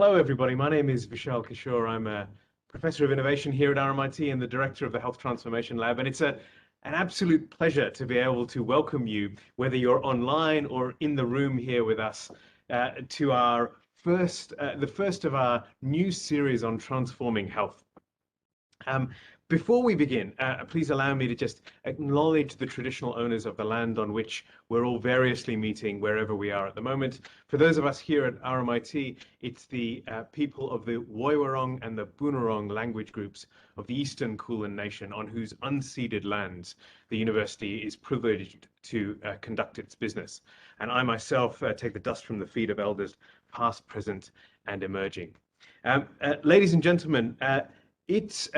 Hello, everybody. My name is Vishal Kishore. I'm a professor of innovation here at RMIT and the director of the Health Transformation Lab. And it's an absolute pleasure to be able to welcome you, whether you're online or in the room here with us, to our the first of our new series on transforming health. Before we begin, please allow me to just acknowledge the traditional owners of the land on which we're all variously meeting wherever we are at the moment. For those of us here at RMIT, it's the people of the Woiwurrung and the Boonwurrung language groups of the Eastern Kulin Nation, on whose unceded lands the university is privileged to conduct its business. And I myself take the dust from the feet of elders past, present, and emerging. Ladies and gentlemen, it's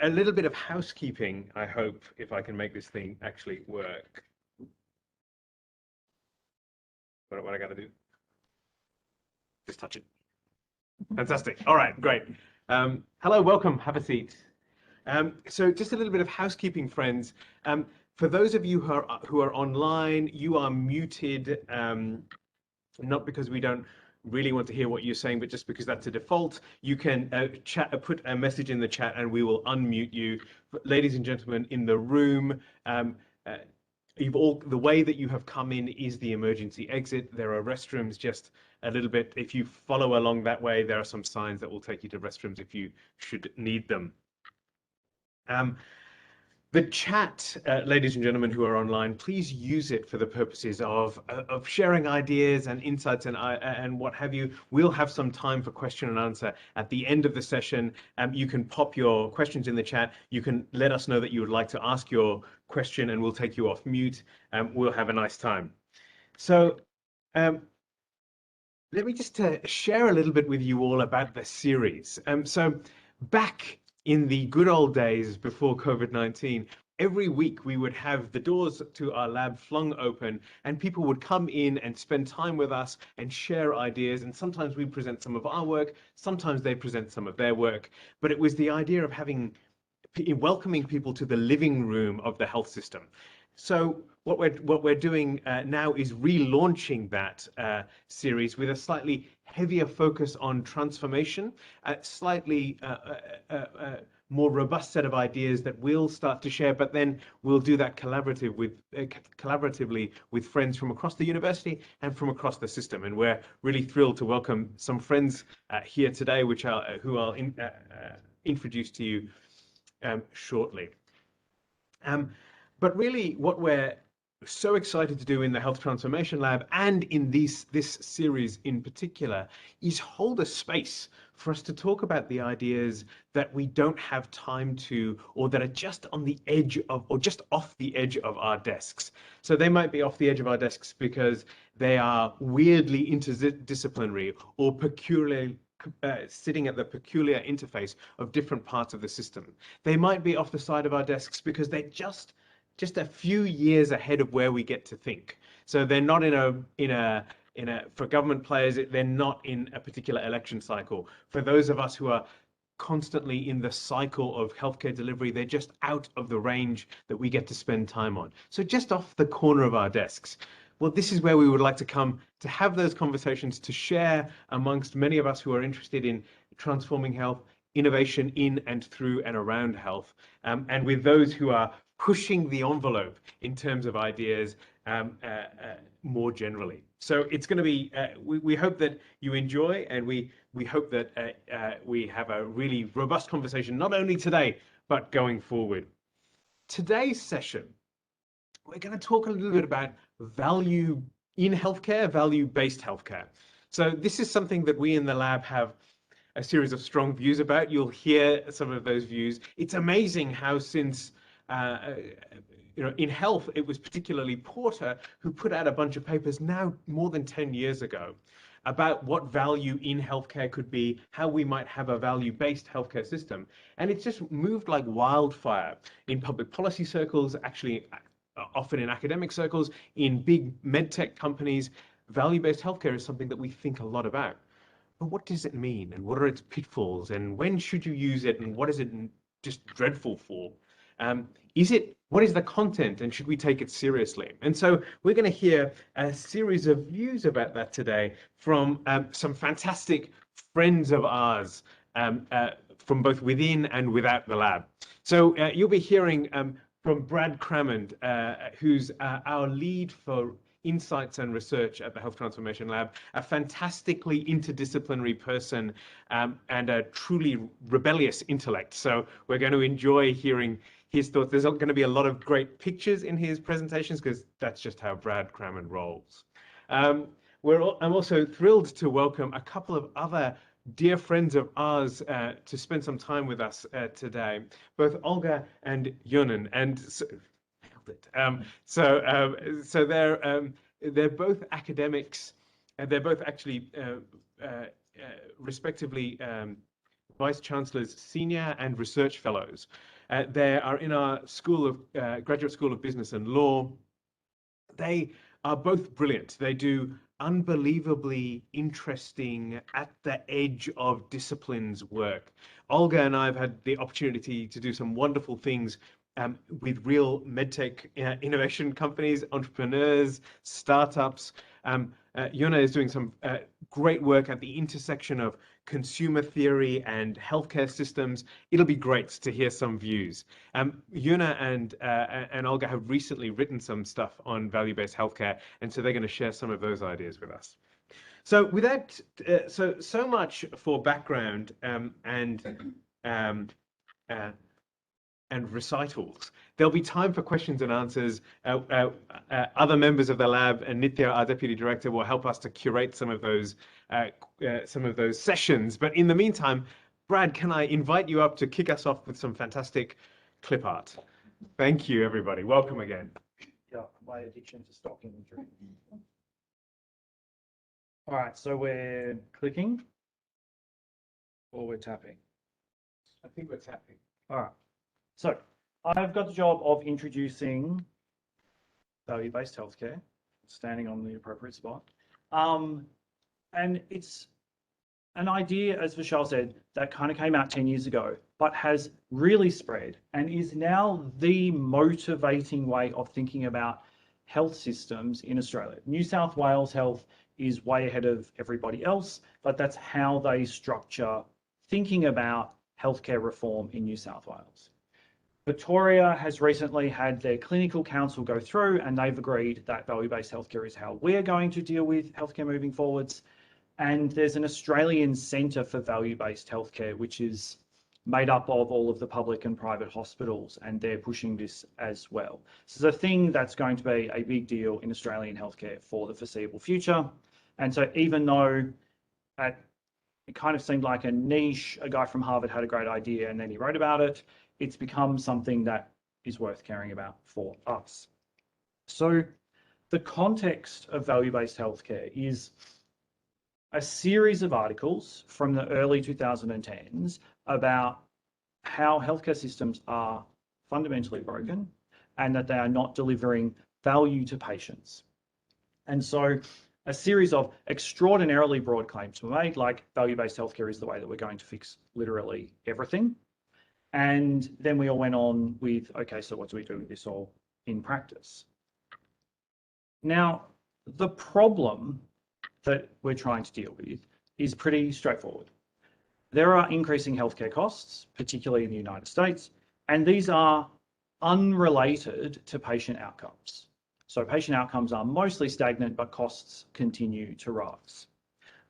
a little bit of housekeeping, I hope, if I can make this thing actually work. What I got to do? Just touch it. Fantastic. All right, great. Hello, welcome. Have a seat. So just a little bit of housekeeping, friends. For those of you who are online, you are muted, not because we don't really want to hear what you're saying, but just because that's a default. You can put a message in the chat and we will unmute you. Ladies and gentlemen in the room, the way that you have come in is the emergency exit. There are restrooms just a little bit. If you follow along that way, there are some signs that will take you to restrooms if you should need them. The chat, ladies and gentlemen who are online, please use it for the purposes of sharing ideas and insights and what have you. We'll have some time for question and answer at the end of the session. You can pop your questions in the chat. You can let us know that you would like to ask your question and we'll take you off mute. We'll have a nice time. So let me just share a little bit with you all about the series. So back in the good old days before COVID-19, every week we would have the doors to our lab flung open and people would come in and spend time with us and share ideas. And sometimes we present some of our work, sometimes they present some of their work. But it was the idea of welcoming people to the living room of the health system. So what we're doing now is relaunching that series with a slightly heavier focus on transformation, a slightly more robust set of ideas that we'll start to share, but then we'll do that collaboratively with friends from across the university and from across the system. And we're really thrilled to welcome some friends here today, who I'll introduce to you shortly. But really, what we're so excited to do in the Health Transformation Lab and in this series in particular is hold a space for us to talk about the ideas that we don't have time to, or that are just on the edge of, or just off the edge of our desks. So they might be off the edge of our desks because they are weirdly interdisciplinary or peculiarly sitting at the peculiar interface of different parts of the system. They might be off the side of our desks because they're just a few years ahead of where we get to think. So they're not for government players, they're not in a particular election cycle. For those of us who are constantly in the cycle of healthcare delivery, they're just out of the range that we get to spend time on. So just off the corner of our desks. Well, this is where we would like to come to have those conversations, to share amongst many of us who are interested in transforming health, innovation in and through and around health, and with those who are pushing the envelope in terms of ideas more generally. So it's going to be, we hope that you enjoy, and we hope that we have a really robust conversation, not only today, but going forward. Today's session, we're going to talk a little bit about value in healthcare, value-based healthcare. So this is something that we in the lab have a series of strong views about. You'll hear some of those views. It's amazing how since in health, it was particularly Porter who put out a bunch of papers now more than 10 years ago about what value in healthcare could be, how we might have a value-based healthcare system. And it's just moved like wildfire in public policy circles, actually often in academic circles, in big medtech companies. Value-based healthcare is something that we think a lot about. But what does it mean? And what are its pitfalls? And when should you use it? And what is it just dreadful for? What is the content, and should we take it seriously? And so we're going to hear a series of views about that today from some fantastic friends of ours from both within and without the lab. So you'll be hearing from Brad Crammond, who's our lead for insights and research at the Health Transformation Lab, a fantastically interdisciplinary person and a truly rebellious intellect. So we're going to enjoy hearing his thoughts. There's going to be a lot of great pictures in his presentations because that's just how Brad Crammond rolls. I'm also thrilled to welcome a couple of other dear friends of ours to spend some time with us today, both Olga and Yunan. And so they're both academics, and they're both actually respectively Vice-Chancellors, Senior and Research Fellows. They are in our Graduate School of Business and Law. They are both brilliant. They do unbelievably interesting, at the edge of disciplines work. Olga and I have had the opportunity to do some wonderful things with real medtech innovation companies, entrepreneurs, startups. Yona is doing some great work at the intersection of consumer theory and healthcare systems. It'll be great to hear some views. Yuna and Olga have recently written some stuff on value-based healthcare, and so they're going to share some of those ideas with us. So with that, so much for background and recitals. There'll be time for questions and answers. Other members of the lab and Nithya, our deputy director, will help us to curate some of those sessions. But in the meantime, Brad, can I invite you up to kick us off with some fantastic clip art? Thank you, everybody. Welcome again. Yeah, my addiction to stock imagery. All right, so we're clicking or we're tapping? I think we're tapping. All right. So I've got the job of introducing value-based healthcare, standing on the appropriate spot. And it's an idea, as Vishal said, that kind of came out 10 years ago, but has really spread and is now the motivating way of thinking about health systems in Australia. New South Wales Health is way ahead of everybody else, but that's how they structure thinking about healthcare reform in New South Wales. Victoria has recently had their clinical council go through, and they've agreed that value-based healthcare is how we're going to deal with healthcare moving forwards. And there's an Australian Centre for Value-Based Healthcare, which is made up of all of the public and private hospitals, and they're pushing this as well. This is a thing that's going to be a big deal in Australian healthcare for the foreseeable future. And so even though it kind of seemed like a niche, a guy from Harvard had a great idea and then he wrote about it, it's become something that is worth caring about for us. So the context of value-based healthcare is a series of articles from the early 2010s about how healthcare systems are fundamentally broken and that they are not delivering value to patients. And so a series of extraordinarily broad claims were made, like value-based healthcare is the way that we're going to fix literally everything. And then we all went on with, okay, so what do we do with this all in practice? Now, the problem that we're trying to deal with is pretty straightforward. There are increasing healthcare costs, particularly in the United States, and these are unrelated to patient outcomes. So patient outcomes are mostly stagnant, but costs continue to rise.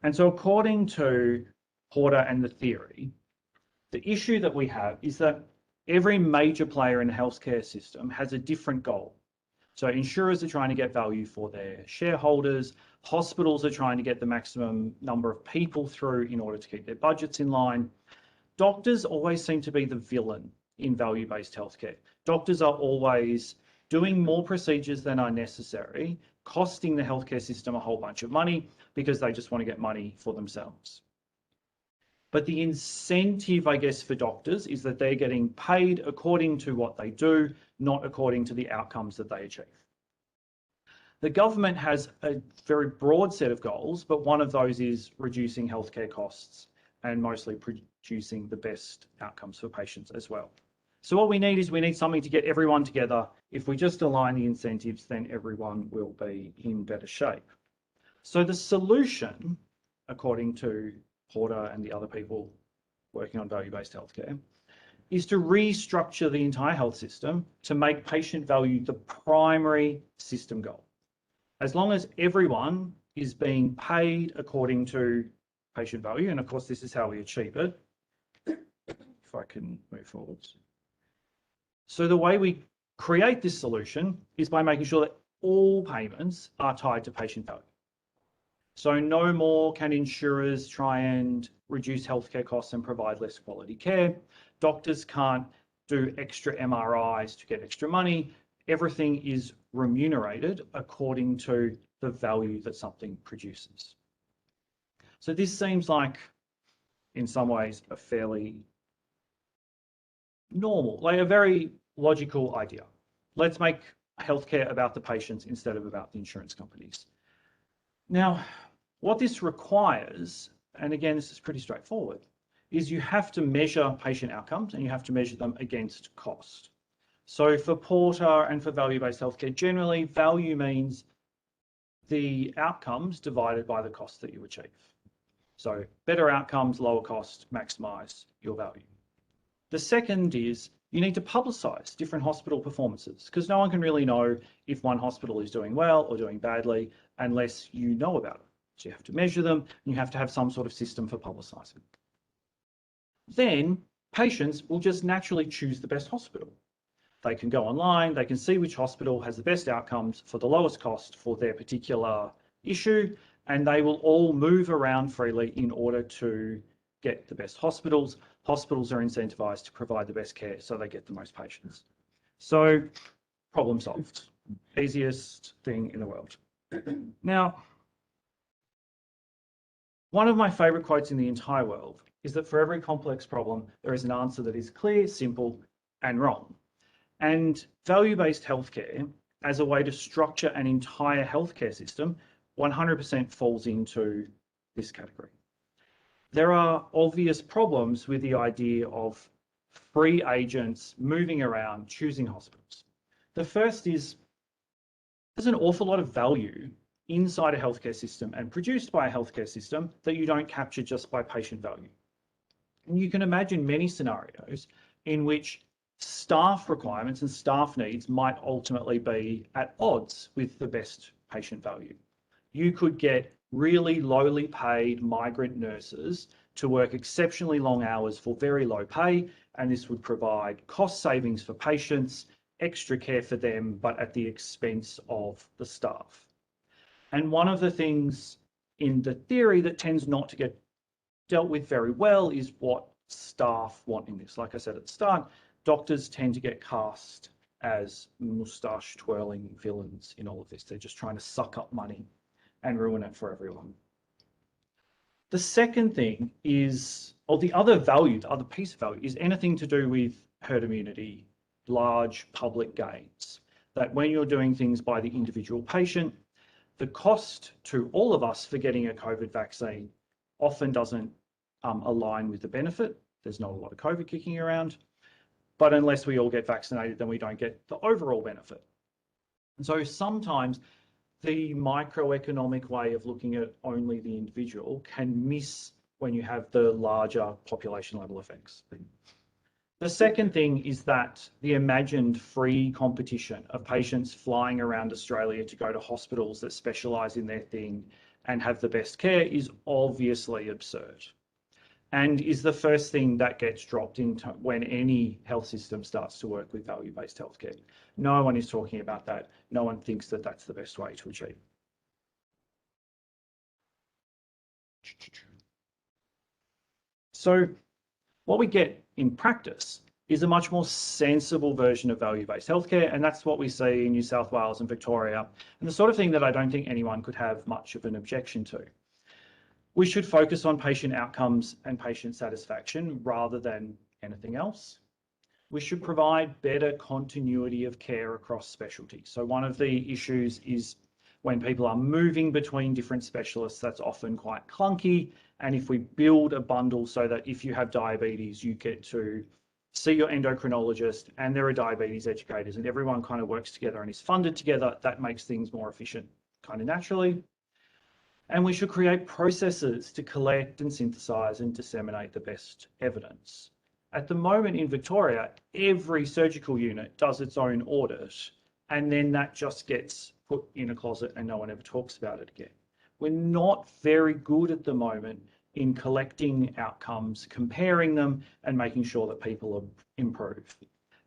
And so according to Porter and the theory, the issue that we have is that every major player in the healthcare system has a different goal. So insurers are trying to get value for their shareholders, hospitals are trying to get the maximum number of people through in order to keep their budgets in line. Doctors always seem to be the villain in value-based healthcare. Doctors are always doing more procedures than are necessary, costing the healthcare system a whole bunch of money because they just want to get money for themselves. But the incentive, I guess, for doctors is that they're getting paid according to what they do, not according to the outcomes that they achieve. The government has a very broad set of goals, but one of those is reducing healthcare costs and mostly producing the best outcomes for patients as well. So what we need something to get everyone together. If we just align the incentives, then everyone will be in better shape. So the solution, according to Porter and the other people working on value-based healthcare, is to restructure the entire health system to make patient value the primary system goal. As long as everyone is being paid according to patient value, and of course this is how we achieve it, if I can move forwards. So the way we create this solution is by making sure that all payments are tied to patient value. So no more can insurers try and reduce healthcare costs and provide less quality care. Doctors can't do extra MRIs to get extra money. Everything is remunerated according to the value that something produces. So this seems like, in some ways, a fairly normal, like a very logical idea. Let's make healthcare about the patients instead of about the insurance companies. Now, what this requires, and again, this is pretty straightforward, is you have to measure patient outcomes and you have to measure them against cost. So for Porter and for value-based healthcare, generally value means the outcomes divided by the cost that you achieve. So better outcomes, lower cost, maximize your value. The second is you need to publicize different hospital performances because no one can really know if one hospital is doing well or doing badly unless you know about it. So you have to measure them and you have to have some sort of system for publicizing. Then patients will just naturally choose the best hospital. They can go online, they can see which hospital has the best outcomes for the lowest cost for their particular issue, and they will all move around freely in order to get the best hospitals. Hospitals are incentivized to provide the best care so they get the most patients. So problem solved. Easiest thing in the world. Now, one of my favorite quotes in the entire world is that for every complex problem, there is an answer that is clear, simple, and wrong. And value-based healthcare as a way to structure an entire healthcare system 100% falls into this category. There are obvious problems with the idea of free agents moving around, choosing hospitals. The first is there's an awful lot of value inside a healthcare system and produced by a healthcare system that you don't capture just by patient value. And you can imagine many scenarios in which staff requirements and staff needs might ultimately be at odds with the best patient value. You could get really lowly paid migrant nurses to work exceptionally long hours for very low pay, and this would provide cost savings for patients, extra care for them, but at the expense of the staff. And one of the things in the theory that tends not to get dealt with very well is what staff want in this. Like I said at the start, doctors tend to get cast as moustache twirling villains in all of this. They're just trying to suck up money and ruin it for everyone. The second thing is, or the other value, the other piece of value is anything to do with herd immunity, large public gains. That when you're doing things by the individual patient, the cost to all of us for getting a COVID vaccine often doesn't align with the benefit. There's not a lot of COVID kicking around, but unless we all get vaccinated, then we don't get the overall benefit. And so sometimes the microeconomic way of looking at only the individual can miss when you have the larger population level effects. The second thing is that the imagined free competition of patients flying around Australia to go to hospitals that specialise in their thing and have the best care is obviously absurd, and is the first thing that gets dropped into when any health system starts to work with value-based healthcare. No one is talking about that. No one thinks that that's the best way to achieve. So what we get in practice is a much more sensible version of value-based healthcare, and that's what we see in New South Wales and Victoria, and the sort of thing that I don't think anyone could have much of an objection to. We should focus on patient outcomes and patient satisfaction rather than anything else. We should provide better continuity of care across specialties. So one of the issues is when people are moving between different specialists, that's often quite clunky. And if we build a bundle so that if you have diabetes, you get to see your endocrinologist, and there are diabetes educators, and everyone kind of works together and is funded together. That makes things more efficient kind of naturally. And we should create processes to collect and synthesize and disseminate the best evidence. At the moment in Victoria, every surgical unit does its own audit, and then that just gets put in a closet and no one ever talks about it again. We're not very good at the moment in collecting outcomes, comparing them, and making sure that people improve.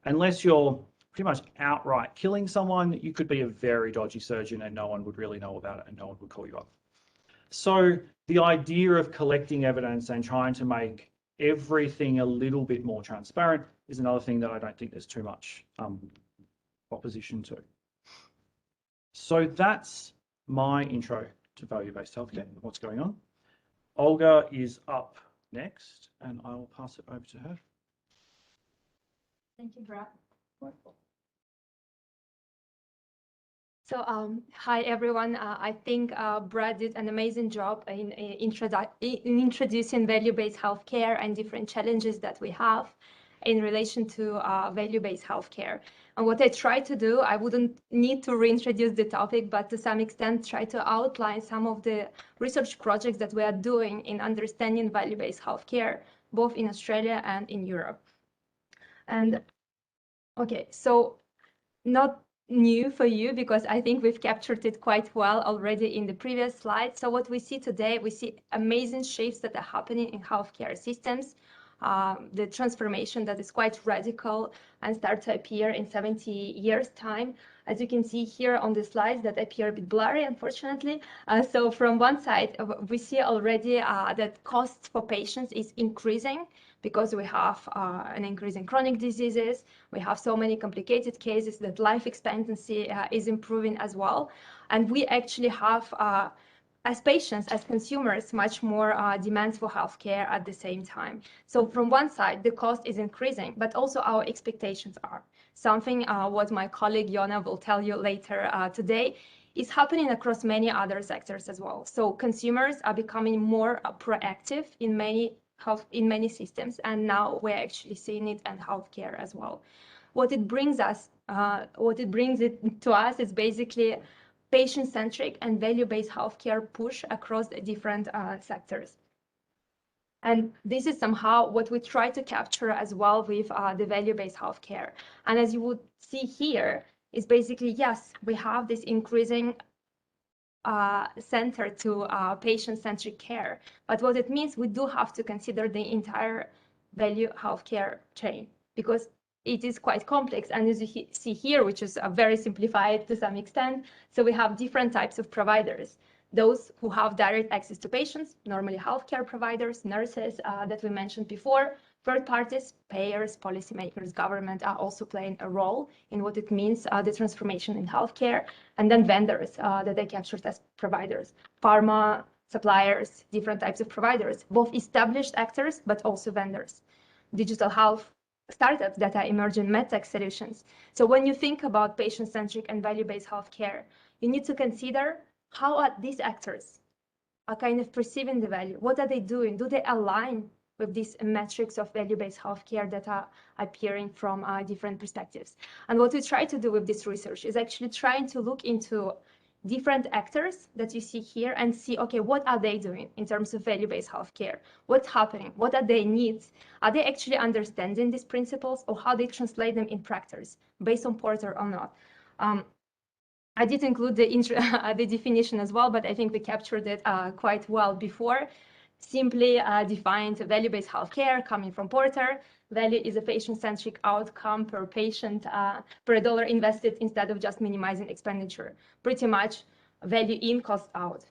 Unless you're pretty much outright killing someone, you could be a very dodgy surgeon and no one would really know about it and no one would call you up. So the idea of collecting evidence and trying to make everything a little bit more transparent is another thing that I don't think there's too much opposition to. So that's my intro to value-based healthcare, what's going on. Olga is up next, and I will pass it over to her. Thank you, Brad. So, hi everyone. I think Brad did an amazing job in introducing value-based healthcare and different challenges that we have in relation to value-based healthcare. And what I try to do, I wouldn't need to reintroduce the topic, but to some extent try to outline some of the research projects that we are doing in understanding value-based healthcare, both in Australia and in Europe. And okay, so not new for you because I think we've captured it quite well already in the previous slide. So what we see today, we see amazing shifts that are happening in healthcare systems. The transformation that is quite radical and start to appear in 70 years' time. As you can see here on the slides that appear a bit blurry, unfortunately. So from one side, we see already that costs for patients is increasing because we have an increase in chronic diseases. We have so many complicated cases that life expectancy is improving as well. And we actually have as patients, as consumers, much more demands for healthcare at the same time. So from one side, the cost is increasing, but also our expectations are. Something what my colleague Yona will tell you later today is happening across many other sectors as well. So consumers are becoming more proactive in many systems, and now we're actually seeing it in healthcare as well. What it brings it to us is basically patient-centric and value-based healthcare push across the different sectors. And this is somehow what we try to capture as well with the value-based healthcare. And as you would see here, is basically, yes, we have this increasing center to patient-centric care. But what it means, we do have to consider the entire value healthcare chain, because it is quite complex. And as you see here, which is very simplified to some extent, so we have different types of providers. Those who have direct access to patients, normally healthcare providers, nurses that we mentioned before, third parties, payers, policymakers, government are also playing a role in what it means, the transformation in healthcare, and then vendors that they captured as providers, pharma, suppliers, different types of providers, both established actors, but also vendors, digital health, startups that are emerging medtech solutions. So when you think about patient-centric and value-based healthcare, you need to consider how are these actors are kind of perceiving the value. What are they doing? Do they align with these metrics of value-based healthcare that are appearing from different perspectives? And what we try to do with this research is actually trying to look into different actors that you see here and see, okay, what are they doing in terms of value-based healthcare? What's happening? What are their needs? Are they actually understanding these principles, or how they translate them in practice based on Porter or not? I did include the definition as well, but I think we captured it quite well before. Simply defined value-based healthcare coming from Porter. Value is a patient-centric outcome per patient per dollar invested, instead of just minimizing expenditure. Pretty much value in, cost out.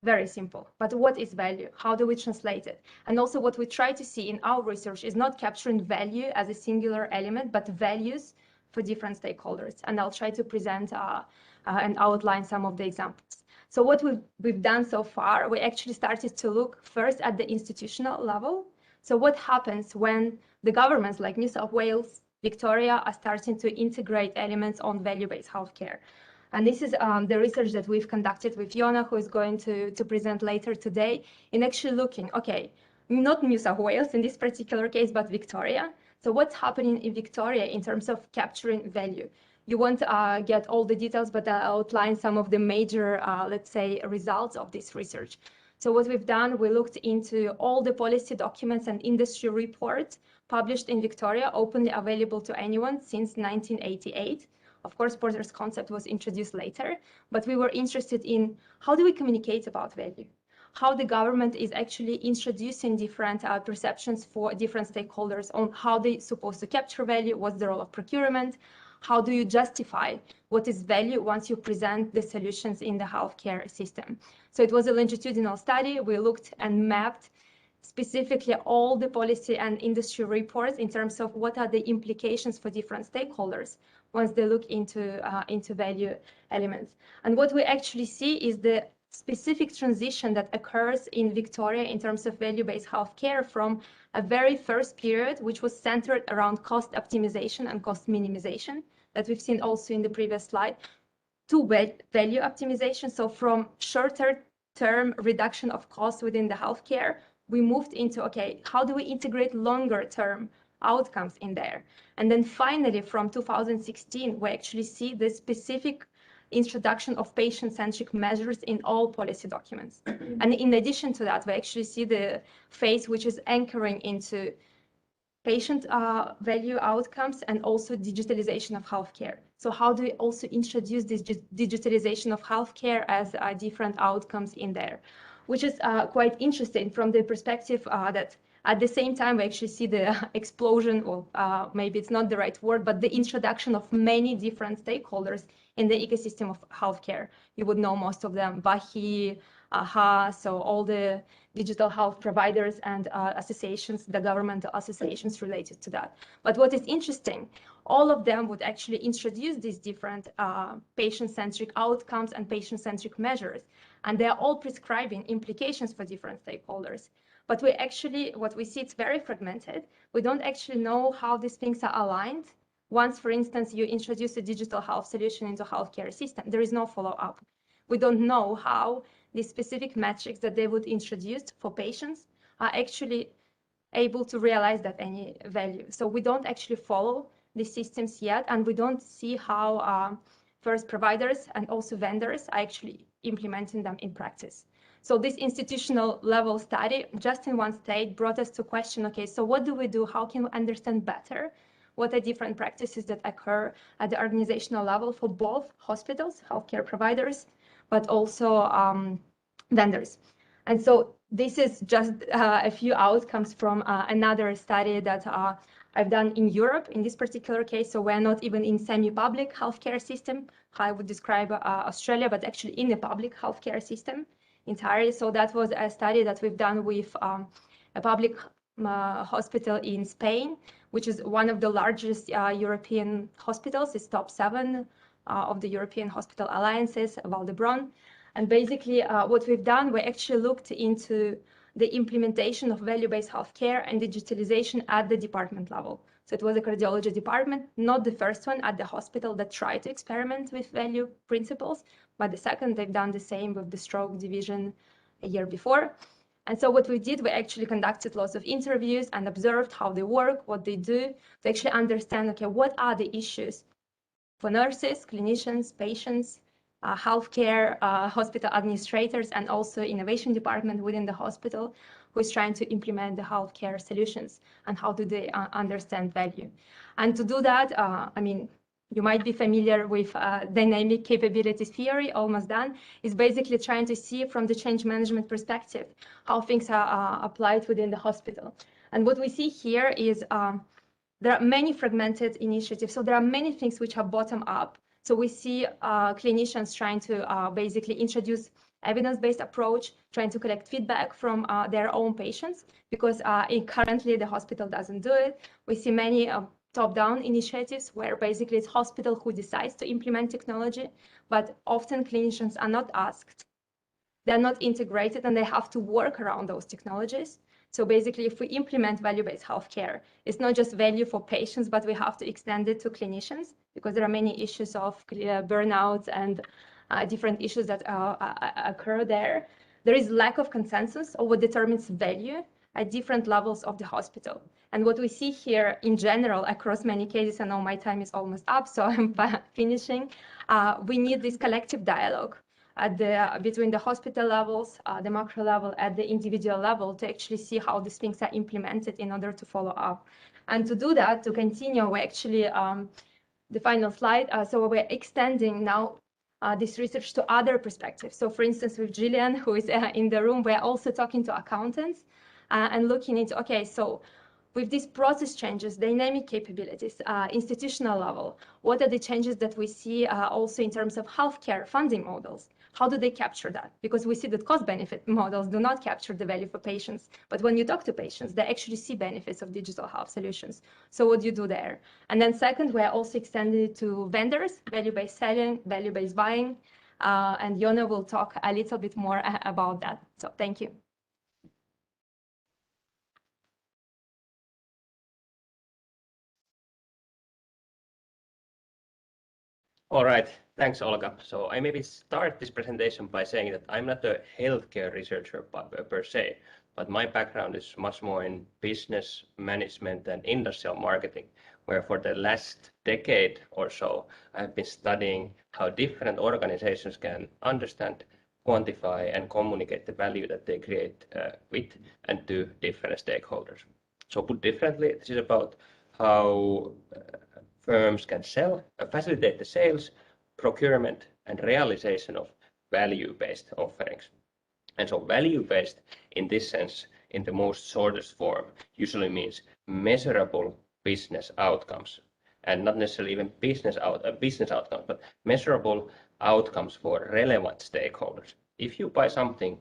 Very simple. But what is value? How do we translate it? And also what we try to see in our research is not capturing value as a singular element, but values for different stakeholders. And I'll try to present and outline some of the examples. So what we've done so far, we actually started to look first at the institutional level. So what happens when the governments like New South Wales, Victoria are starting to integrate elements on value-based healthcare? And this is the research that we've conducted with Yona, who is going to present later today, in actually looking, okay, not New South Wales in this particular case, but Victoria. So what's happening in Victoria in terms of capturing value? You won't get all the details, but I'll outline some of the major, let's say, results of this research. So what we've done, we looked into all the policy documents and industry reports published in Victoria, openly available to anyone since 1988. Of course, Porter's concept was introduced later, but we were interested in how do we communicate about value? How the government is actually introducing different perceptions for different stakeholders on how they're supposed to capture value, what's the role of procurement, how do you justify what is value once you present the solutions in the healthcare system. So it was a longitudinal study. We looked and mapped specifically all the policy and industry reports in terms of what are the implications for different stakeholders once they look into value elements. And what we actually see is the specific transition that occurs in Victoria in terms of value-based healthcare from a very first period, which was centered around cost optimization and cost minimization, that we've seen also in the previous slide, to value optimization. So from shorter term reduction of costs within the healthcare, we moved into, okay, how do we integrate longer term outcomes in there? And then finally, from 2016, we actually see the specific introduction of patient-centric measures in all policy documents. And in addition to that, we actually see the phase which is anchoring into patient value outcomes and also digitalization of healthcare. So how do we also introduce this digitalization of healthcare as different outcomes in there? Which is quite interesting from the perspective that at the same time, we actually see the explosion, or maybe it's not the right word, but the introduction of many different stakeholders in the ecosystem of healthcare. You would know most of them, BAHI, AHA, so all the digital health providers and associations, the governmental associations related to that. But what is interesting, all of them would actually introduce these different patient-centric outcomes and patient-centric measures. And they're all prescribing implications for different stakeholders. But we actually, what we see, it's very fragmented. We don't actually know how these things are aligned. Once, for instance, you introduce a digital health solution into healthcare system, there is no follow-up. We don't know how the specific metrics that they would introduce for patients are actually able to realize that any value. So we don't actually follow the systems yet, and we don't see how first providers and also vendors are actually implementing them in practice. So this institutional level study, just in one state, brought us to question, okay, so what do we do? How can we understand better what are different practices that occur at the organizational level for both hospitals, healthcare providers, but also vendors? And so this is just a few outcomes from another study that I've done in Europe in this particular case. So we're not even in semi-public healthcare system, how I would describe Australia, but actually in a public healthcare system entirely. So that was a study that we've done with a public hospital in Spain, which is one of the largest European hospitals. It's top 7 of the European Hospital Alliances, Valdebron. And basically what we've done, we actually looked into the implementation of value-based healthcare and digitalization at the department level. So it was a cardiology department, not the first one at the hospital that tried to experiment with value principles, but the second, they've done the same with the stroke division a year before. And so what we did, we actually conducted lots of interviews and observed how they work, what they do, to actually understand, okay, what are the issues for nurses, clinicians, patients, healthcare, hospital administrators, and also innovation department within the hospital who is trying to implement the healthcare solutions, and how do they understand value. And to do that, I mean, you might be familiar with dynamic capabilities theory, almost done, is basically trying to see from the change management perspective how things are applied within the hospital. And what we see here is there are many fragmented initiatives. So there are many things which are bottom up. So we see clinicians trying to basically introduce evidence-based approach, trying to collect feedback from their own patients, because currently the hospital doesn't do it. We see many top-down initiatives where basically it's hospital who decides to implement technology, but often clinicians are not asked. They're not integrated, and they have to work around those technologies. So basically, if we implement value-based healthcare, it's not just value for patients, but we have to extend it to clinicians, because there are many issues of burnout and different issues that occur there. There is lack of consensus on what determines value. at different levels of the hospital. And what we see here in general across many cases, I know my time is almost up, so I'm finishing. We need this collective dialogue between the hospital levels, the macro level, at the individual level, to actually see how these things are implemented in order to follow up. And to do that, to continue, we actually, the final slide, so we're extending now this research to other perspectives. So for instance, with Gillian, who is in the room, we're also talking to accountants and looking into, okay, so with these process changes, dynamic capabilities, institutional level, what are the changes that we see also in terms of healthcare funding models? How do they capture that? Because we see that cost-benefit models do not capture the value for patients. But when you talk to patients, they actually see benefits of digital health solutions. So what do you do there? And then second, we're also extending it to vendors, value-based selling, value-based buying. And Yona will talk a little bit more about that. So thank you. All right, thanks, Olga. So I maybe start this presentation by saying that I'm not a healthcare researcher per se, but my background is much more in business management and industrial marketing, where for the last decade or so, I've been studying how different organizations can understand, quantify, and communicate the value that they create with and to different stakeholders. So put differently, this is about how firms can facilitate the sales, procurement, and realization of value-based offerings. And so value-based in this sense, in the most shortest form, usually means measurable business outcomes, and not necessarily even business outcomes, but measurable outcomes for relevant stakeholders. If you buy something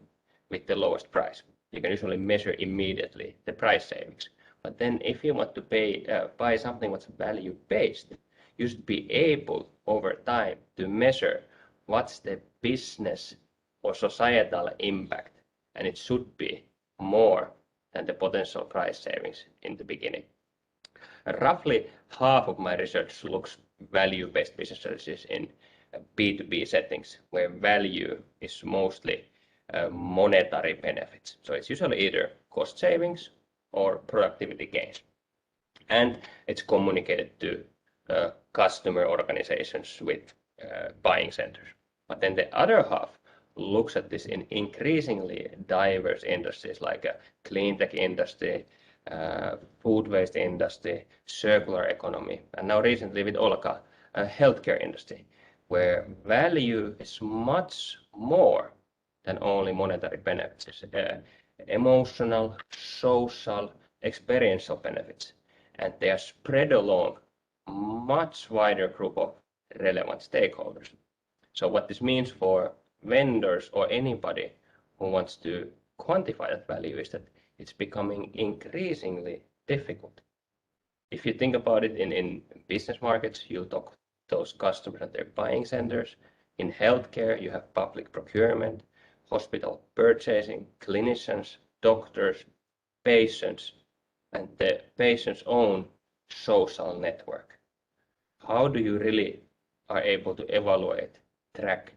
with the lowest price, you can usually measure immediately the price savings. But then if you want to buy something that's value-based, you should be able over time to measure what's the business or societal impact, and it should be more than the potential price savings in the beginning. Roughly half of my research looks value-based business strategies in B2B settings, where value is mostly monetary benefits. So it's usually either cost savings or productivity gains. And it's communicated to customer organizations with buying centers. But then the other half looks at this in increasingly diverse industries like clean tech industry, food waste industry, circular economy, and now recently with Olga, healthcare industry, where value is much more than only monetary benefits. Emotional, social, experiential benefits, and they are spread along a much wider group of relevant stakeholders. So what this means for vendors or anybody who wants to quantify that value is that it's becoming increasingly difficult. If you think about it in business markets, you talk to those customers at their buying centers. In healthcare, you have public procurement, hospital purchasing, clinicians, doctors, patients, and the patient's own social network. How do you really are able to evaluate, track,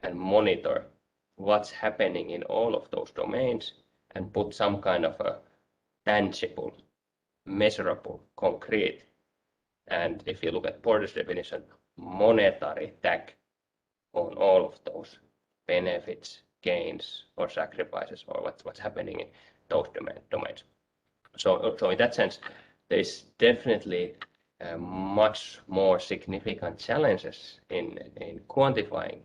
and monitor what's happening in all of those domains and put some kind of a tangible, measurable, concrete, and if you look at Porter's definition, monetary tag on all of those benefits, gains, or sacrifices, or what's happening in those domains. So in that sense, there's definitely much more significant challenges in quantifying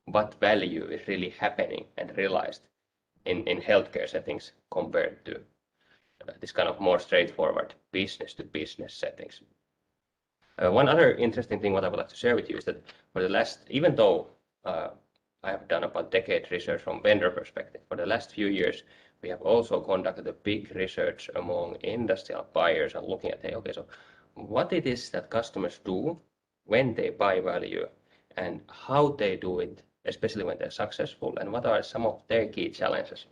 what value is really happening and realized in healthcare settings compared to this kind of more straightforward business-to-business settings. One other interesting thing what I would like to share with you is that for the last, even though I have done about a decade research from vendor perspective, for the last few years, we have also conducted a big research among industrial buyers and looking at, hey, okay, so what it is that customers do when they buy value and how they do it, especially when they're successful, and what are some of their key challenges.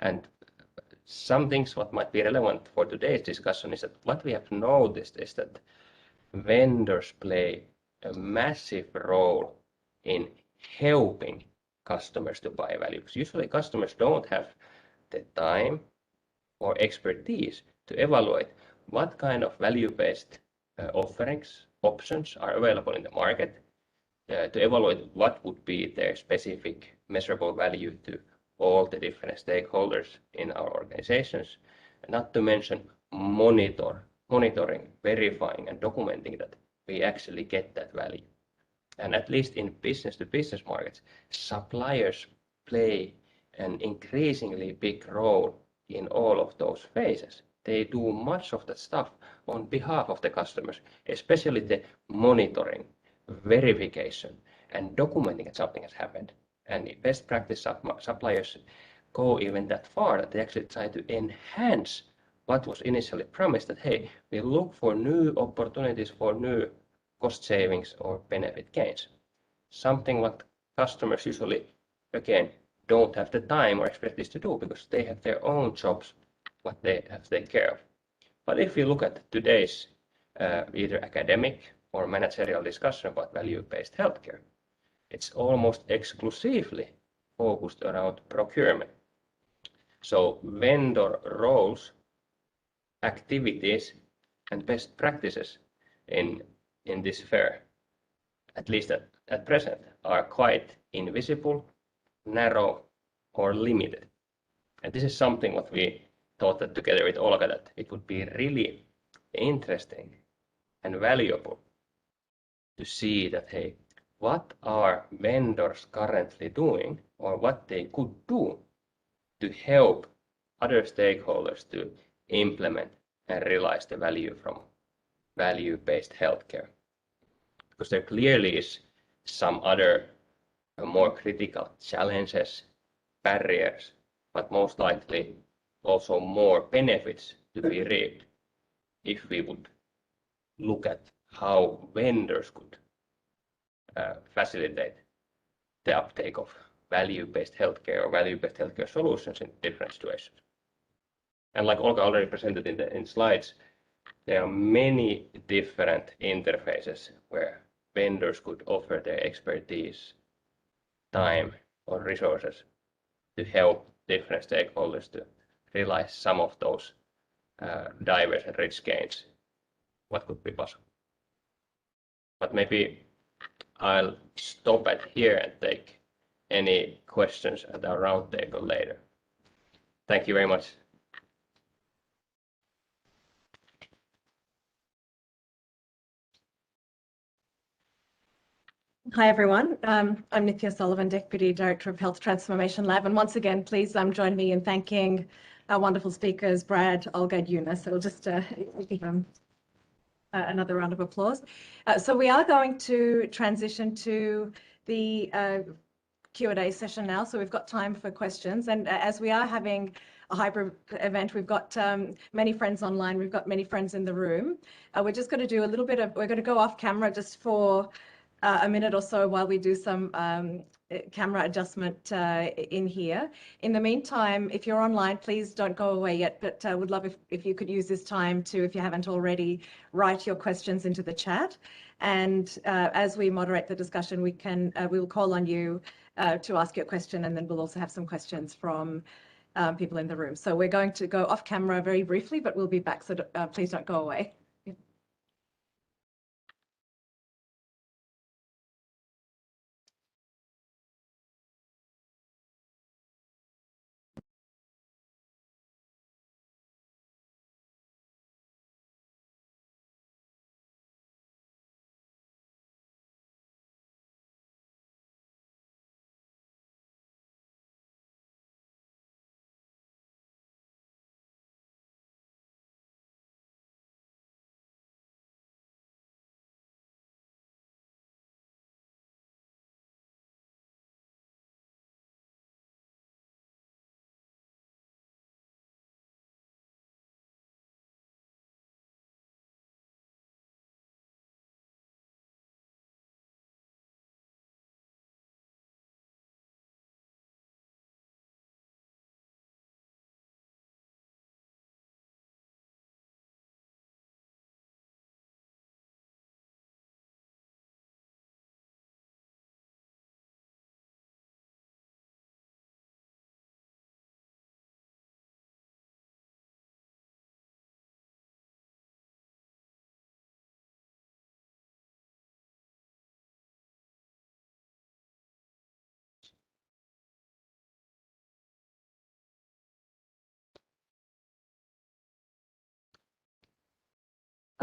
And some things what might be relevant for today's discussion is that what we have noticed is that vendors play a massive role in helping customers to buy value. Because usually customers don't have the time or expertise to evaluate what kind of value-based offerings, options are available in the market, to evaluate what would be their specific measurable value to all the different stakeholders in our organizations, not to mention monitoring, verifying, and documenting that we actually get that value. And at least in business-to-business markets, suppliers play an increasingly big role in all of those phases. They do much of that stuff on behalf of the customers, especially the monitoring, verification, and documenting that something has happened. And best practice suppliers go even that far that they actually try to enhance what was initially promised, that hey, we look for new opportunities for new cost savings or benefit gains. Something what customers usually, again, don't have the time or expertise to do because they have their own jobs, what they have to take care of. But if you look at today's either academic or managerial discussion about value-based healthcare, it's almost exclusively focused around procurement. So vendor roles, activities, and best practices in this sphere, at least at present, are quite invisible, narrow, or limited. And this is something what we thought that together with Olga that it would be really interesting and valuable to see that, hey, what are vendors currently doing or what they could do to help other stakeholders to implement and realize the value from value-based healthcare. Because there clearly is some other more critical challenges, barriers, but most likely also more benefits to be reaped if we would look at how vendors could facilitate the uptake of value-based healthcare or value-based healthcare solutions in different situations. And like Olga already presented in slides, there are many different interfaces where vendors could offer their expertise, time, or resources to help different stakeholders to realize some of those diverse and rich gains, what could be possible. But maybe I'll stop at here and take any questions at our roundtable later. Thank you very much. Hi, everyone. I'm Nithya Sullivan, Deputy Director of Health Transformation Lab. And once again, please join me in thanking our wonderful speakers, Brad, Olga, and Eunice. So we'll just give them another round of applause. So we are going to transition to the Q&A session now. So we've got time for questions. And as we are having a hybrid event, we've got many friends online. We've got many friends in the room. We're just going to do a little bit of, we're going to go off camera just for a minute or so while we do some camera adjustment in here. In the meantime, if you're online, please don't go away yet, but would love if you could use this time to, if you haven't already, write your questions into the chat. And as we moderate the discussion, we'll call on you to ask your question, and then we'll also have some questions from people in the room. So we're going to go off camera very briefly, but we'll be back, so please don't go away.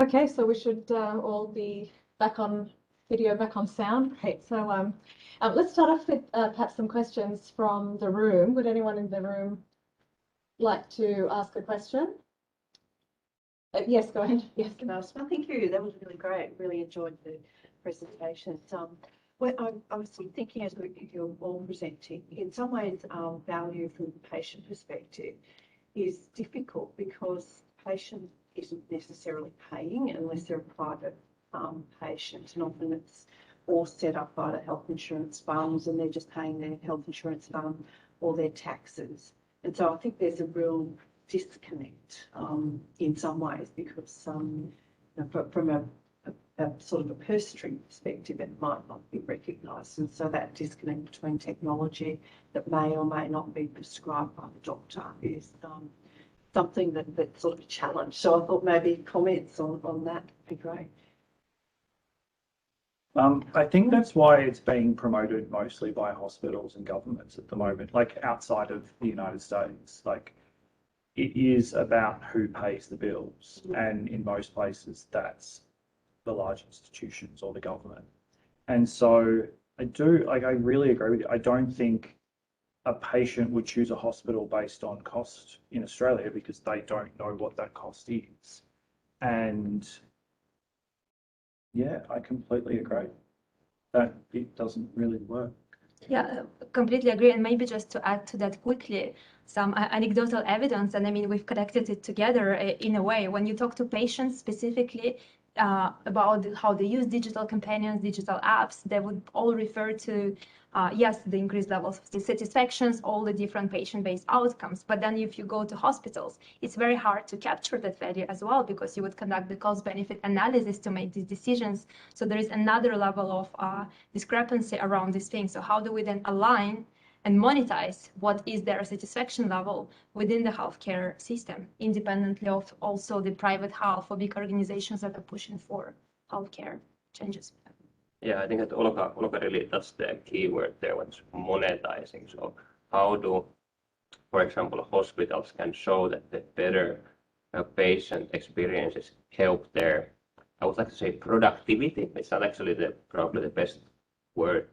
Okay, so we should all be back on video, back on sound. Great. So let's start off with perhaps some questions from the room. Would anyone in the room like to ask a question? Yes, go ahead. Yes. Well, thank you. That was really great. Really enjoyed the presentations. Well, I was thinking as you're all presenting, in some ways, value from the patient perspective is difficult because the patient isn't necessarily paying unless they're a private patient, and often it's all set up by the health insurance funds and they're just paying their health insurance fund or their taxes. And so I think there's a real disconnect in some ways because you know, from a sort of a purse string perspective, it might not be recognised. And so that disconnect between technology that may or may not be prescribed by the doctor is something that's sort of a challenge. So I thought maybe comments on that would be great. I think that's why it's being promoted mostly by hospitals and governments at the moment, like outside of the United States. Like it is about who pays the bills, and in most places that's the large institutions or the government. And so I really agree with you. I don't think a patient would choose a hospital based on cost in Australia because they don't know what that cost is. And yeah, I completely agree that it doesn't really work. Yeah, completely agree. And maybe just to add to that quickly, some anecdotal evidence, and I mean, we've collected it together in a way. When you talk to patients specifically about how they use digital companions, digital apps, they would all refer to, yes, the increased levels of satisfactions, all the different patient-based outcomes. But then if you go to hospitals, it's very hard to capture that value as well, because you would conduct the cost-benefit analysis to make these decisions. So there is another level of discrepancy around these things. So how do we then align and monetize what is their satisfaction level within the healthcare system, independently of also the private health or big organizations that are pushing for healthcare changes? Yeah, I think that Olga really, that's the key word there, what's monetizing. So how do, for example, hospitals can show that the better patient experiences help their, I would like to say productivity. It's not actually probably the best word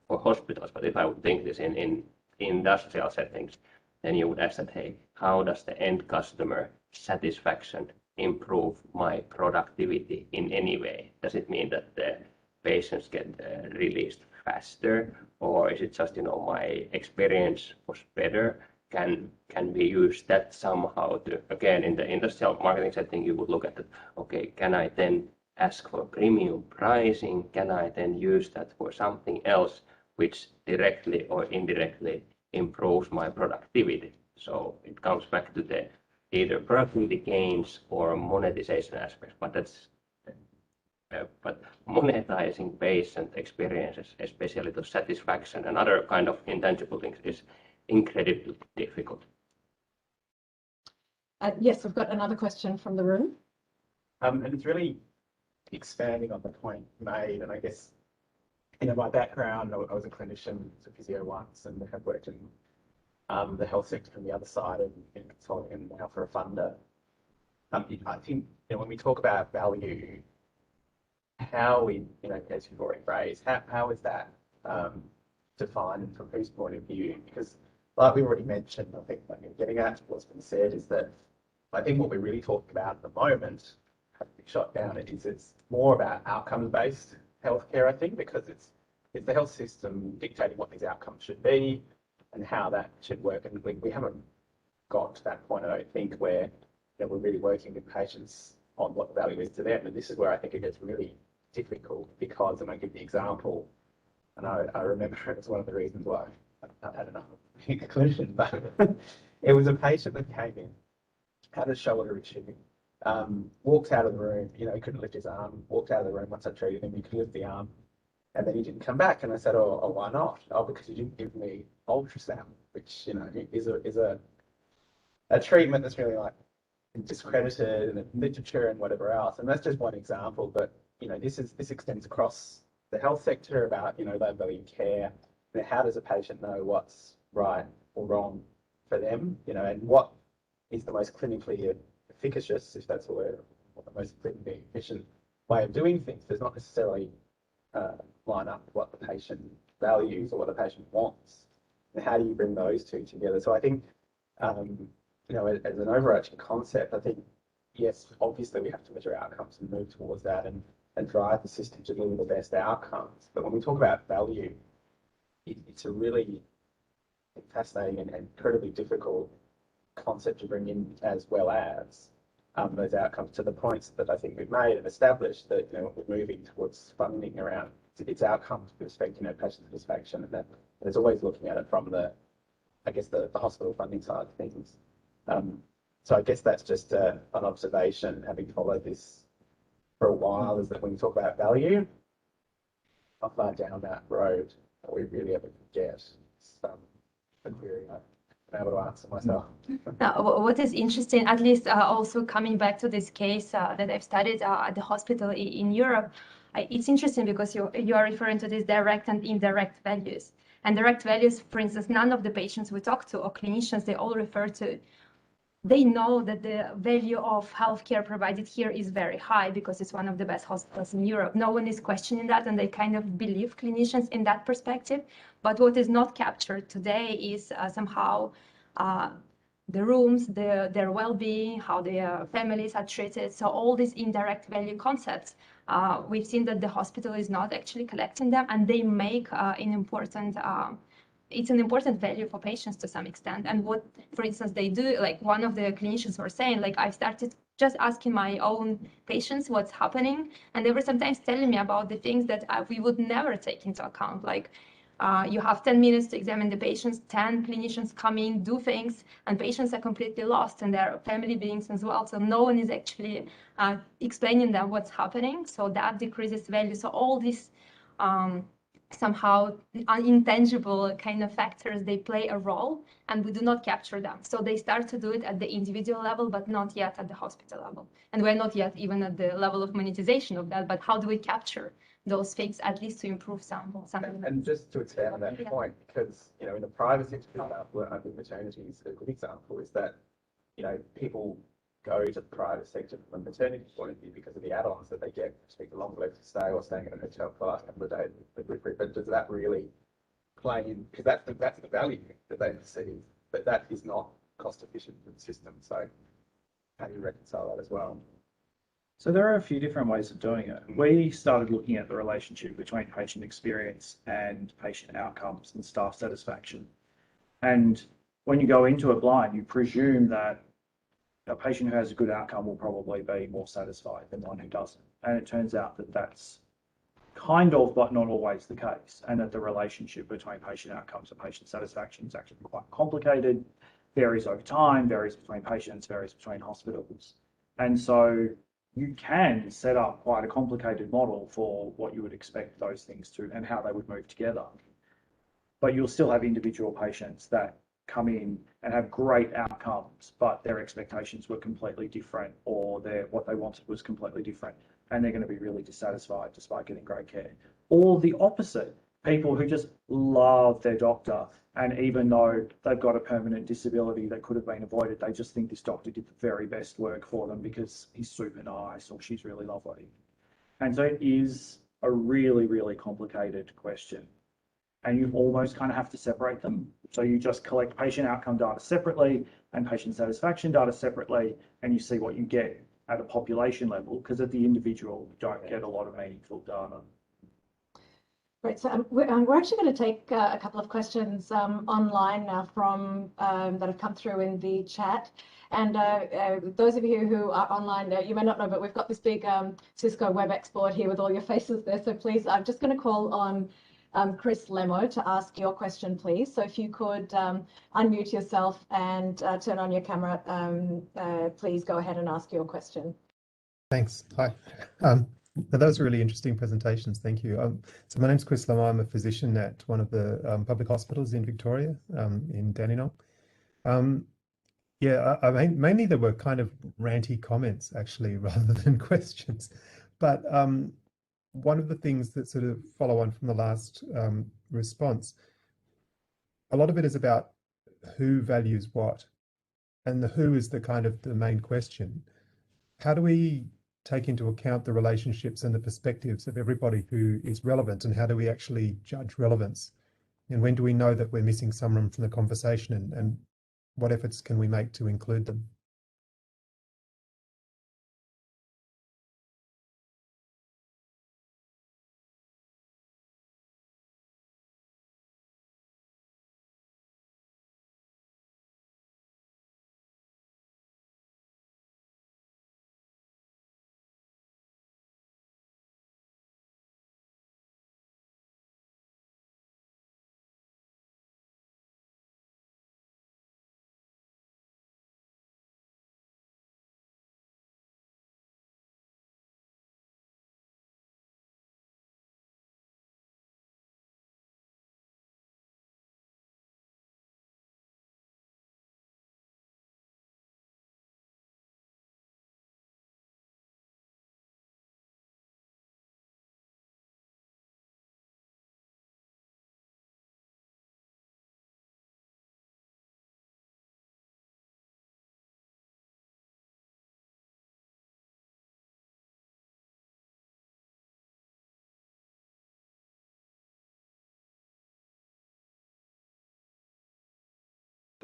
for hospitals, but if I would think this in industrial settings, then you would ask that, hey, how does the end customer satisfaction improve my productivity in any way? Does it mean that the patients get released faster, or is it just, my experience was better? Can we use that somehow to, again, in the industrial marketing setting, you would look at that, okay, can I then ask for premium pricing? Can I then use that for something else which directly or indirectly improves my productivity? So it comes back to the either productivity gains or monetization aspects, but monetizing patient experiences, especially the satisfaction and other kind of intangible things, is incredibly difficult. Yes, we've got another question from the room. And it's really expanding on the point made, and I guess, my background, I was a clinician, as a physio once, and have worked in the health sector from the other side in consulting and now for a funder. I think, when we talk about value, how we, as you've already raised, how is that defined from whose point of view? Because like we already mentioned, I think what you're getting at, what's been said, is that I think what we're really talking about at the moment, shot down, it's more about outcomes-based healthcare, I think, because it's the health system dictating what these outcomes should be and how that should work. And we haven't got to that point, I don't think, where we're really working with patients on what the value is to them. And this is where I think it gets really difficult, because, and I give the example, and I remember it was one of the reasons why I had enough of being a clinician, but it was a patient that came in, had a shoulder issue, walked out of the room, he couldn't lift his arm, walked out of the room once I treated him, he could lift the arm, and then he didn't come back. And I said, oh, why not? Oh, because you didn't give me ultrasound, which, is a treatment that's really like discredited in the literature and whatever else. And that's just one example, but, this extends across the health sector about, low value care. How does a patient know what's right or wrong for them, and what is the most clinically efficacious, if that's a word, or the most efficient, way of doing things does not necessarily line up with what the patient values or what the patient wants. And how do you bring those two together? So I think, you know, as an overarching concept, I think, yes, obviously we have to measure outcomes and move towards that and drive the system to deliver the best outcomes. But when we talk about value, it's a really fascinating and incredibly difficult concept to bring in, as well as those outcomes, to the points that I think we've made and established that, you know, we're moving towards funding around its outcomes with respect to, you know, patient satisfaction, and that there's always looking at it from the, I guess, the hospital funding side of things. So I guess that's just an observation, having followed this for a while, is that when you talk about value, how far down that road are we really ever get? A query I'm able to answer myself. Now, what is interesting, at least also coming back to this case that I've studied at the hospital in Europe, it's interesting because you are referring to these direct and indirect values. And direct values, for instance, none of the patients we talk to or clinicians, they all refer to, they know that the value of healthcare provided here is very high because it's one of the best hospitals in Europe. No one is questioning that, and they kind of believe clinicians in that perspective. But what is not captured today is somehow the rooms, their well-being, how their families are treated. So all these indirect value concepts, we've seen that the hospital is not actually collecting them, and they make an important it's an important value for patients to some extent. And what, for instance, they do, like one of the clinicians were saying, like, I started just asking my own patients what's happening, and they were sometimes telling me about the things that we would never take into account. Like, you have 10 minutes to examine the patients, 10 clinicians come in, do things, and patients are completely lost, and they're family beings as well. So no one is actually explaining them what's happening. So that decreases value. So all these somehow intangible kind of factors, they play a role, and we do not capture them. So they start to do it at the individual level, but not yet at the hospital level. And we're not yet even at the level of monetization of that, but how do we capture those things, at least to improve some and just to expand on that point, because, you know, in the private sector, for example, I think maternity is a good example, is that, you know, people go to the private sector from a maternity point of view because of the add-ons that they get, speak a longer length of stay or staying in a hotel for the last couple of days. But does that really play in? Because that's the value that they perceive, but that is not cost efficient for the system. So how do you reconcile that as well? So there are a few different ways of doing it. We started looking at the relationship between patient experience and patient outcomes and staff satisfaction. And when you go into it blind, you presume that a patient who has a good outcome will probably be more satisfied than one who doesn't. And it turns out that that's kind of, but not always the case. And that the relationship between patient outcomes and patient satisfaction is actually quite complicated, varies over time, varies between patients, varies between hospitals. And so you can set up quite a complicated model for what you would expect those things to and how they would move together. But you'll still have individual patients that come in and have great outcomes, but their expectations were completely different, or what they wanted was completely different, and they're going to be really dissatisfied despite getting great care. Or the opposite, people who just love their doctor, and even though they've got a permanent disability that could have been avoided, they just think this doctor did the very best work for them because he's super nice or she's really lovely. And so it is a really, really complicated question. And you almost kind of have to separate them. So you just collect patient outcome data separately and patient satisfaction data separately, and you see what you get at a population level, because at the individual, you don't get a lot of meaningful data. Great. So we're actually going to take a couple of questions online now from that have come through in the chat. And those of you who are online, you may not know, but we've got this big Cisco WebEx board here with all your faces there. So please, I'm just going to call on Chris Lemo to ask your question, please. So if you could unmute yourself and turn on your camera, please go ahead and ask your question. Thanks. Hi. Those are really interesting presentations. Thank you. So my name's Chris Lemo. I'm a physician at one of the public hospitals in Victoria, in Dandenong. Yeah, I mean, mainly there were kind of ranty comments actually, rather than questions. But one of the things that sort of follow on from the last response, a lot of it is about who values what, and the who is the kind of the main question. How do we take into account the relationships and the perspectives of everybody who is relevant, and how do we actually judge relevance? And when do we know that we're missing someone from the conversation, and what efforts can we make to include them?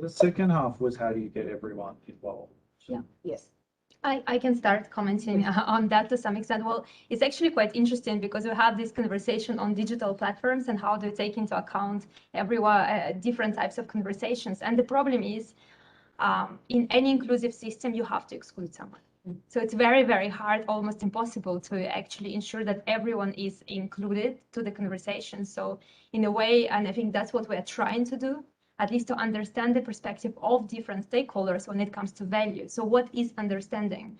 The second half was how do you get everyone involved? Yeah. Yes. I can start commenting on that to some extent. Well, it's actually quite interesting because we have this conversation on digital platforms and how to take into account everyone, different types of conversations. And the problem is, in any inclusive system, you have to exclude someone. So it's very, very hard, almost impossible to actually ensure that everyone is included to the conversation. So in a way, and I think that's what we're trying to do, at least to understand the perspective of different stakeholders when it comes to value. So what is understanding?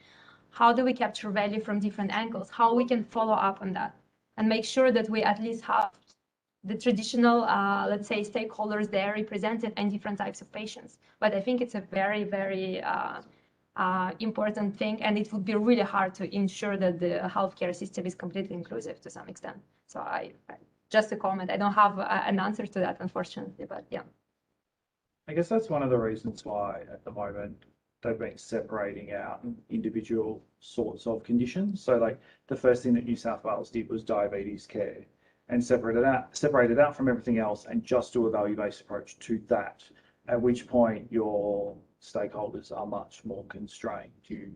How do we capture value from different angles? How we can follow up on that and make sure that we at least have the traditional, let's say, stakeholders there represented and different types of patients. But I think it's a very, very important thing, and it would be really hard to ensure that the healthcare system is completely inclusive to some extent. So I just a comment. I don't have an answer to that, unfortunately, but yeah. I guess that's one of the reasons why at the moment they've been separating out individual sorts of conditions. So like the first thing that New South Wales did was diabetes care and separated out from everything else and just do a value-based approach to that, at which point your stakeholders are much more constrained. You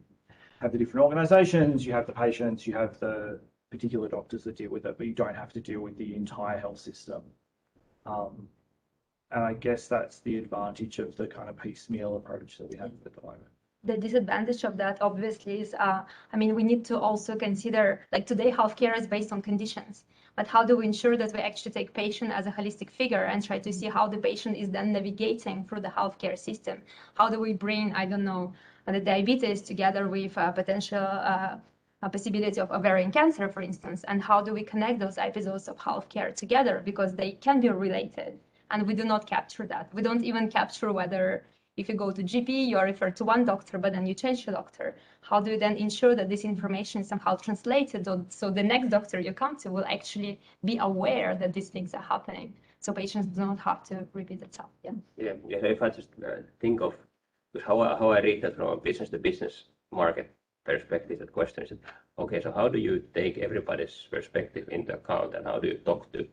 have the different organisations, you have the patients, you have the particular doctors that deal with it, but you don't have to deal with the entire health system. And I guess that's the advantage of the kind of piecemeal approach that we have at the moment. The disadvantage of that obviously is, I mean, we need to also consider, like today, healthcare is based on conditions, but how do we ensure that we actually take patient as a holistic figure and try to see how the patient is then navigating through the healthcare system? How do we bring, I don't know, the diabetes together with potential possibility of ovarian cancer, for instance, and how do we connect those episodes of healthcare together, because they can be related, and we do not capture that. We don't even capture whether if you go to GP, you are referred to one doctor, but then you change the doctor. How do you then ensure that this information is somehow translated so the next doctor you come to will actually be aware that these things are happening, so patients do not have to repeat itself? Yeah. Yeah. If I just think of how I read that from a business-to-business market perspective, that question is, okay, so how do you take everybody's perspective into account, and how do you talk to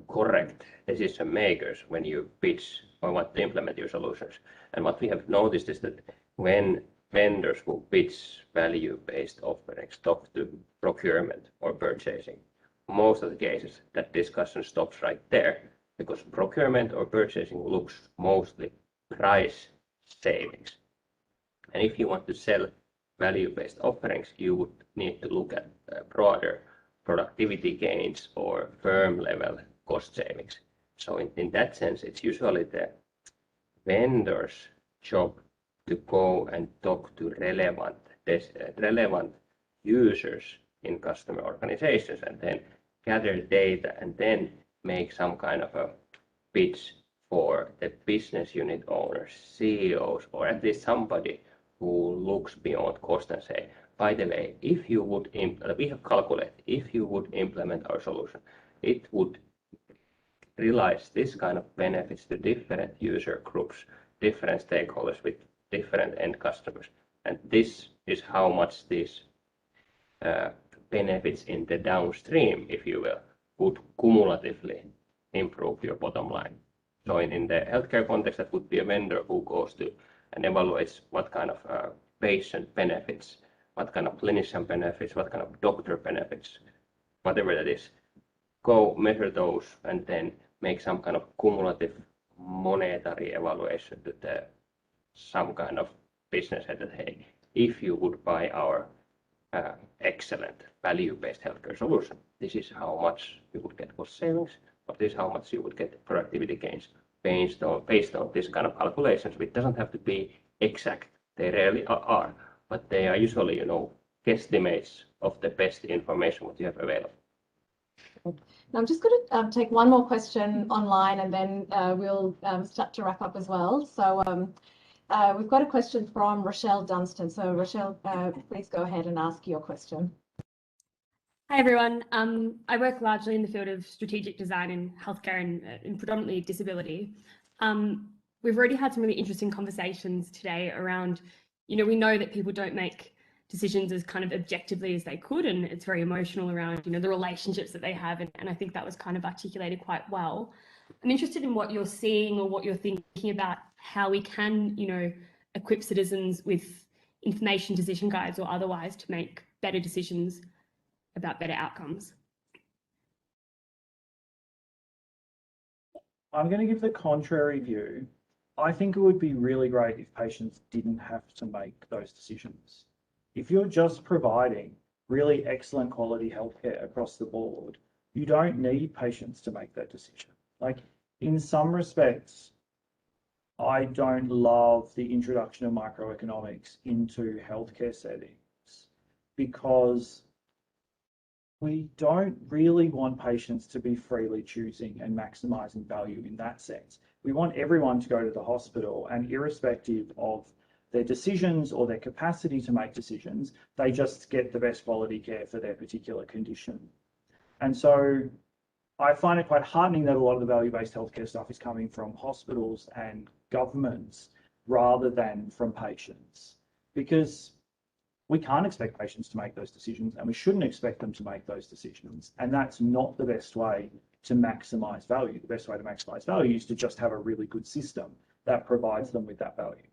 correct decision makers when you pitch or want to implement your solutions? And what we have noticed is that when vendors who pitch value-based offerings talk to procurement or purchasing, most of the cases that discussion stops right there, because procurement or purchasing looks mostly price savings. And if you want to sell value-based offerings, you would need to look at broader productivity gains or firm level cost savings. So in that sense, it's usually the vendor's job to go and talk to relevant users in customer organizations and then gather data and then make some kind of a pitch for the business unit owners, CEOs, or at least somebody who looks beyond cost and say, by the way, if you would we have calculated, if you would implement our solution, it would realize this kind of benefits to different user groups, different stakeholders with different end customers. And this is how much this benefits in the downstream, if you will, would cumulatively improve your bottom line. So in the healthcare context, that would be a vendor who goes to and evaluates what kind of patient benefits, what kind of clinician benefits, what kind of doctor benefits, whatever that is. Go measure those and then make some kind of cumulative monetary evaluation to some kind of business head that, hey, if you would buy our excellent value-based healthcare solution, this is how much you would get cost savings, or this is how much you would get productivity gains based on this kind of calculations. It doesn't have to be exact. They rarely are, but they are usually, guesstimates of the best information what you have available. I'm just going to take one more question online, and then we'll start to wrap up as well. So we've got a question from Rochelle Dunstan. So Rochelle, please go ahead and ask your question. Hi everyone. I work largely in the field of strategic design in healthcare and predominantly disability. We've already had some really interesting conversations today around, we know that people don't make decisions as kind of objectively as they could, and it's very emotional around, the relationships that they have, and I think that was kind of articulated quite well. I'm interested in what you're seeing or what you're thinking about how we can, equip citizens with information decision guides or otherwise to make better decisions about better outcomes. I'm going to give the contrary view. I think it would be really great if patients didn't have to make those decisions. If you're just providing really excellent quality healthcare across the board, you don't need patients to make that decision. Like, in some respects, I don't love the introduction of microeconomics into healthcare settings because we don't really want patients to be freely choosing and maximizing value in that sense. We want everyone to go to the hospital, and irrespective of their decisions or their capacity to make decisions, they just get the best quality care for their particular condition. And so I find it quite heartening that a lot of the value-based healthcare stuff is coming from hospitals and governments rather than from patients, because we can't expect patients to make those decisions, and we shouldn't expect them to make those decisions. And that's not the best way to maximize value. The best way to maximize value is to just have a really good system that provides them with that value.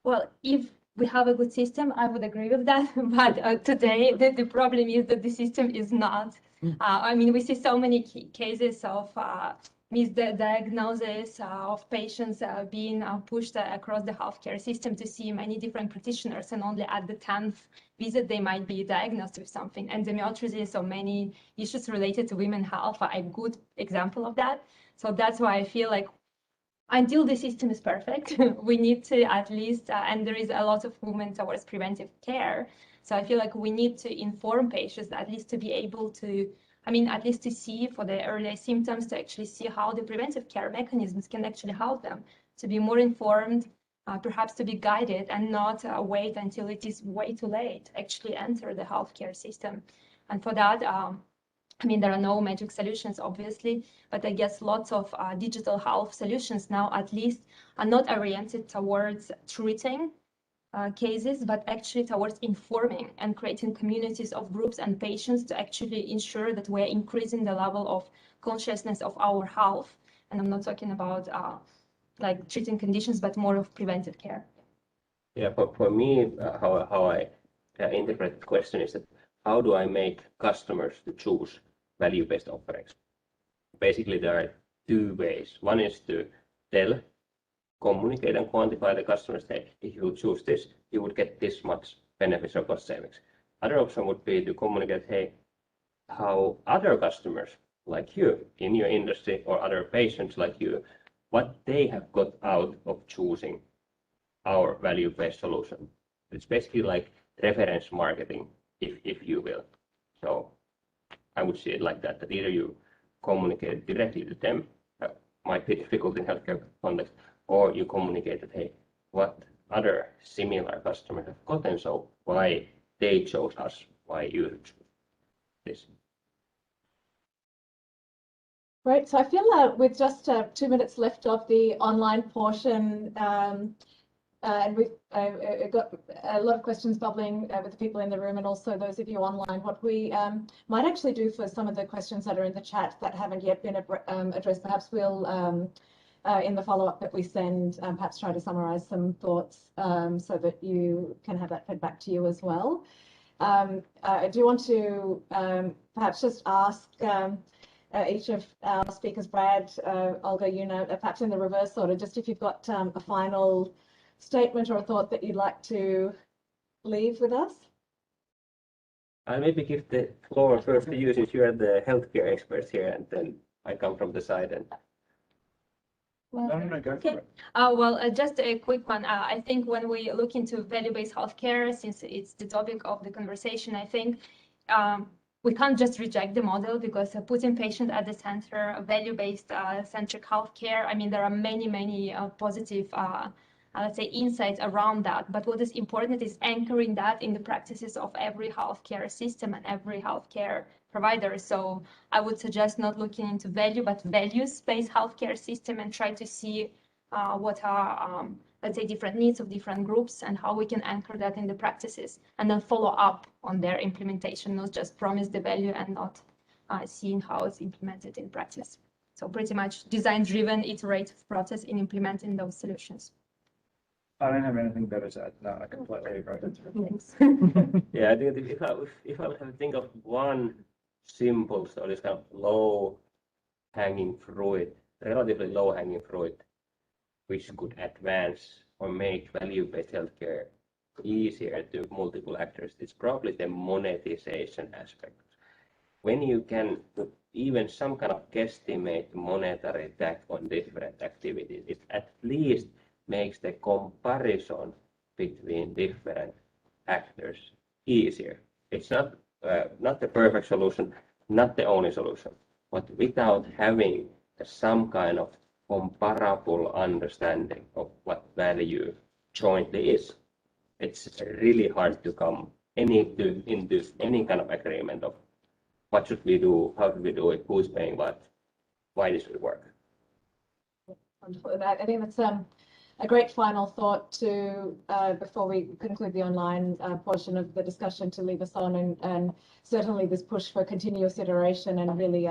Well, if we have a good system, I would agree with that. But today, the problem is that the system is not. We see so many cases of misdiagnosis of patients being pushed across the healthcare system to see many different practitioners, and only at the 10th visit they might be diagnosed with something. Endometriosis or many issues related to women's health are a good example of that. So that's why I feel like until the system is perfect, we need to at least, and there is a lot of movement towards preventive care. So I feel like we need to inform patients, at least to be able to, at least to see for the early symptoms, to actually see how the preventive care mechanisms can actually help them to be more informed, perhaps to be guided, and not wait until it is way too late to actually enter the healthcare system. And for that, there are no magic solutions, obviously, but I guess lots of digital health solutions now, at least, are not oriented towards treating cases, but actually towards informing and creating communities of groups and patients to actually ensure that we're increasing the level of consciousness of our health. And I'm not talking about like treating conditions, but more of preventive care. Yeah, for me, how I interpret the question is that how do I make customers to choose value-based offerings? Basically, there are two ways. One is to communicate and quantify the customers that if you choose this, you would get this much benefits or cost savings. Other option would be to communicate, hey, how other customers like you in your industry or other patients like you, what they have got out of choosing our value-based solution. It's basically like reference marketing, if you will. So I would see it like that either you communicate directly to them, might be difficult in healthcare context, or you communicate that, hey, what other similar customers have gotten, so why they chose us, why you choose this. Great. So I feel with just 2 minutes left of the online portion, and we've got a lot of questions bubbling with the people in the room and also those of you online. What we might actually do for some of the questions that are in the chat that haven't yet been addressed, perhaps we'll, in the follow-up that we send, perhaps try to summarize some thoughts so that you can have that fed back to you as well. I do want to perhaps just ask each of our speakers, Brad, Olga, perhaps in the reverse order, just if you've got a final statement or a thought that you'd like to leave with us. I'll maybe give the floor first to you, since you are the healthcare experts here, and then I come from the side. And No, go for it. Well, just a quick one. I think when we look into value-based healthcare, since it's the topic of the conversation, I think we can't just reject the model, because putting patient at the center, value-based centric healthcare, I mean, there are many positive, let's say, insights around that. But what is important is anchoring that in the practices of every healthcare system and every healthcare provider. So I would suggest not looking into value, but values-based healthcare system, and try to see what are, let's say, different needs of different groups and how we can anchor that in the practices, and then follow up on their implementation, not just promise the value and not seeing how it's implemented in practice. So pretty much design-driven, iterative process in implementing those solutions. I don't have anything better to add. No, I completely agree. Thanks. yeah, I think if I would have to think of one simple, so this kind of low-hanging fruit, relatively low-hanging fruit, which could advance or make value-based healthcare easier to multiple actors, it's probably the monetization aspect. When you can put even some kind of guesstimate monetary tag on different activities, it at least makes the comparison between different actors easier. It's not the perfect solution, not the only solution, but without having some kind of comparable understanding of what value jointly is, it's really hard to come into any kind of agreement of what should we do, how should we do it, who's paying what, why this will work. Wonderful. I think that's a great final thought to, before we conclude the online portion of the discussion, to leave us on, and certainly this push for continuous iteration and really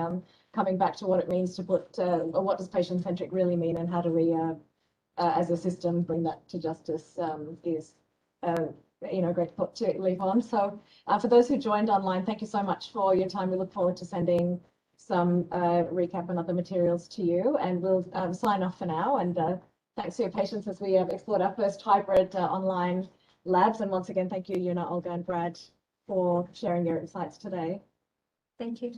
coming back to what it means to put, or what does patient-centric really mean, and how do we, as a system, bring that to justice is, a great thought to leave on. So for those who joined online, thank you so much for your time. We look forward to sending some recap and other materials to you, and we'll sign off for now. And thanks for your patience as we have explored our first hybrid online labs. And once again, thank you, Una, Olga, and Brad, for sharing your insights today. Thank you.